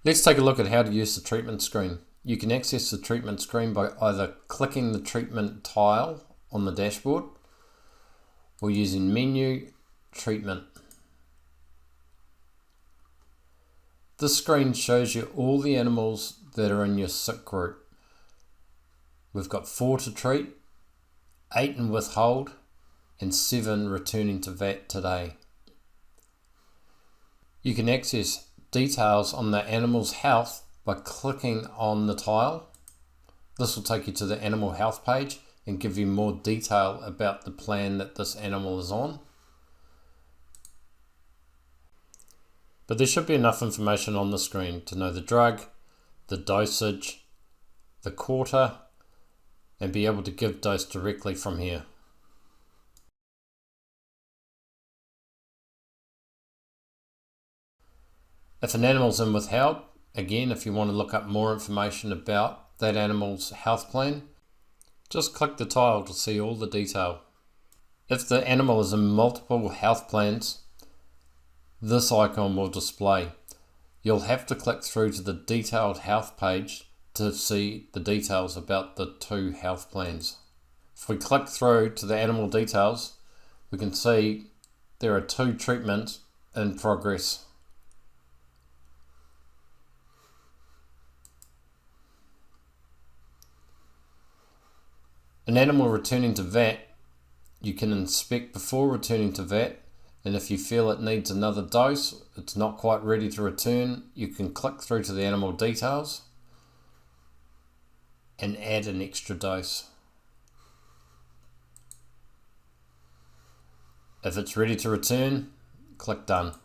Let's take a look at how to use the treatment screen. You can access the treatment screen by either clicking the treatment tile on the dashboard or using menu, treatment. This screen shows you all the animals that are in your sick group. We've got 4 to treat, 8 in withhold, and 7 returning to vet today. You can access details on the animal's health by clicking on the tile. This will take you to the animal health page and give you more detail about the plan that this animal is on. But there should be enough information on the screen to know the drug, the dosage, the quarter, and be able to give dose directly from here. If an animal's in withheld, again, if you want to look up more information about that animal's health plan, just click the tile to see all the detail. If the animal is in multiple health plans, this icon will display. You'll have to click through to the detailed health page to see the details about the 2 health plans. If we click through to the animal details, we can see there are 2 treatments in progress. An animal returning to vet, you can inspect before returning to vet, and if you feel it needs another dose, it's not quite ready to return, you can click through to the animal details and add an extra dose. If it's ready to return, click done.